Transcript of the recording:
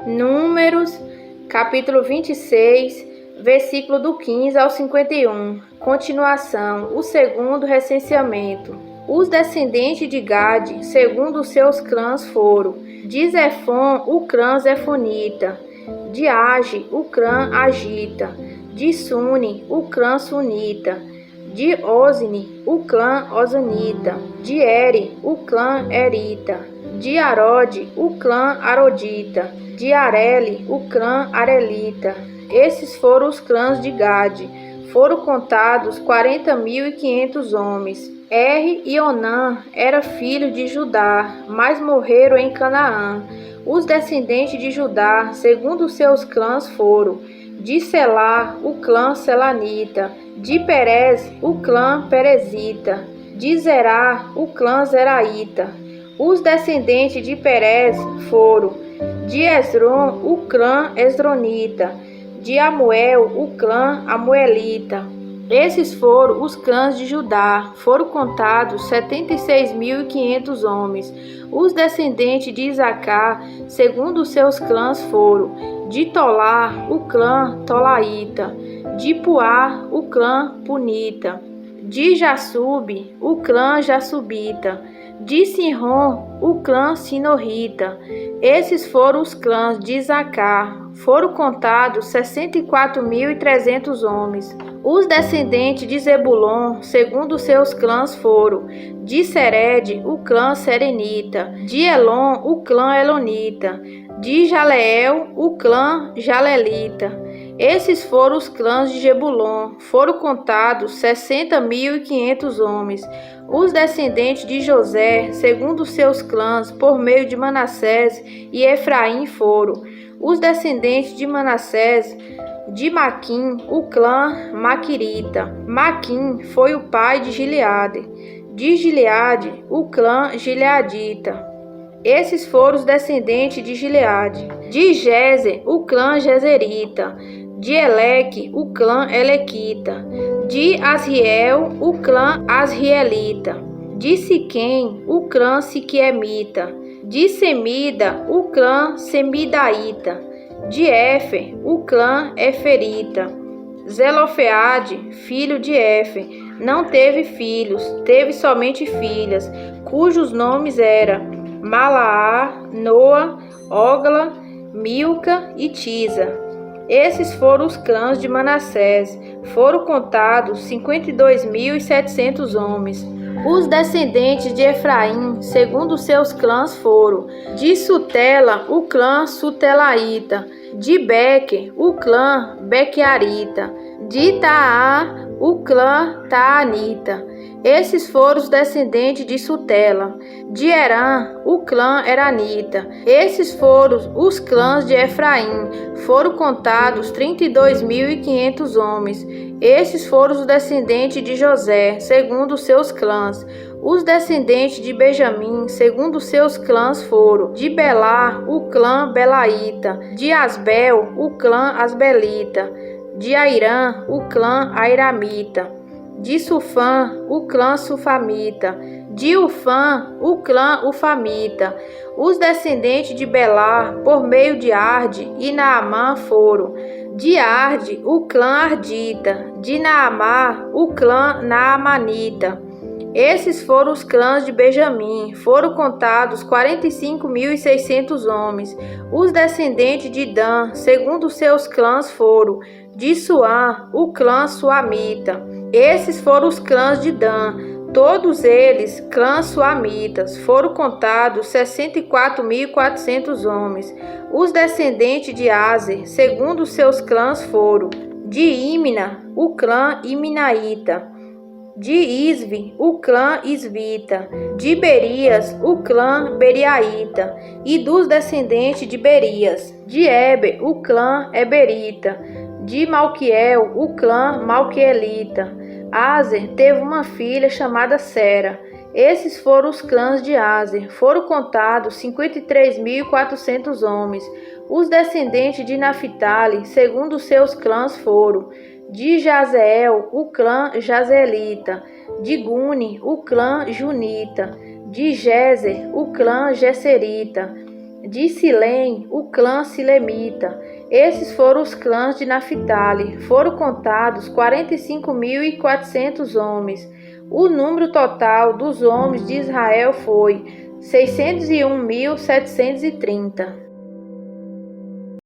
Números, capítulo 26, versículo do 15 ao 51. Continuação, o segundo recenseamento. Os descendentes de Gade, segundo os seus clãs, foram: de Zefon, o clã Zefonita; de Age, o clã Agita; de Suni, o clã Sunita; de Osni, o clã Osanita; de Eri, o clã Erita; de Arode, o clã Arodita; de Areli, o clã Arelita. Esses foram os clãs de Gade. Foram contados 40.500 homens. E Onã era filho de Judá, mas morreram em Canaã. Os descendentes de Judá, segundo os seus clãs, foram: de Selá, o clã Selanita; de Perez, o clã Perezita; de Zerá, o clã Zeraíta. Os descendentes de Perez foram: de Esrom, o clã Esronita; de Amuel, o clã Amuelita. Esses foram os clãs de Judá. Foram contados 76.500 homens. Os descendentes de Isacar, segundo os seus clãs, foram: de Tolá, o clã Tolaíta; de Puá, o clã Punita; de Jassube, o clã Jassubita; de Sinrom, o clã Sinorita. Esses foram os clãs de Isacar. Foram contados 64.300 homens. Os descendentes de Zebulon, segundo os seus clãs, foram: de Sered, o clã Serenita; de Elon, o clã Elonita; de Jaleel, o clã Jalelita. Esses foram os clãs de Zebulon. Foram contados 60.500 homens. Os descendentes de José, segundo os seus clãs, por meio de Manassés e Efraim, foram: os descendentes de Manassés, de Maquim, o clã Maquirita. Maquim foi o pai de Gileade; de Gileade, o clã Gileadita. Esses foram os descendentes de Gileade. De Jezer, o clã Jezerita; de Eleque, o clã Elequita; de Asriel, o clã Asrielita; de Siquém, o clã Siquemita; de Semida, o clã Semidaíta; de Éfer, o clã Eferita. Zelofeade, filho de Éfer, não teve filhos, teve somente filhas, cujos nomes eram Malaá, Noa, Ogla, Milca e Tisa. Esses foram os clãs de Manassés. Foram contados 52.700 homens. Os descendentes de Efraim, segundo os seus clãs, foram: de Sutela, o clã Sutelaíta; de Beque, o clã Bequearita; de Taá, o clã Taanita. Esses foram os descendentes de Sutela. De Herã, o clã Eranita. Esses foram os clãs de Efraim. Foram contados 32.500 homens. Esses foram os descendentes de José, segundo os seus clãs. Os descendentes de Benjamim, segundo os seus clãs, foram: de Belá, o clã Belaíta; de Asbel, o clã Asbelita; de Airã, o clã Airamita; de Sufã, o clã Sufamita; de Ufã, o clã Ufamita. Os descendentes de Belá, por meio de Arde e Naamã, foram: de Arde, o clã Ardita; de Naamá, o clã Naamanita. Esses foram os clãs de Benjamim. Foram contados 45.600 homens. Os descendentes de Dan, segundo os seus clãs, foram: de Suã, o clã Suamita. Esses foram os clãs de Dan, todos eles clãs suamitas. Foram contados 64.400 homens. Os descendentes de Aser, segundo os seus clãs, foram: de Imna, o clã Imnaíta; de Isvi, o clã Isvita; de Berias, o clã Beriaíta; e dos descendentes de Berias: de Eber, o clã Eberita; de Malquiel, o clã Malquielita. Aser teve uma filha chamada Sera. Esses foram os clãs de Aser. Foram contados 53.400 homens. Os descendentes de Naphtali, segundo os seus clãs, foram: de Jazeel, o clã Jazelita; de Guni, o clã Junita; de Jezer, o clã Gesserita; De Silém, o clã silemita. Esses foram os clãs de Naphtali. Foram contados 45.400 homens. O número total dos homens de Israel foi 601.730.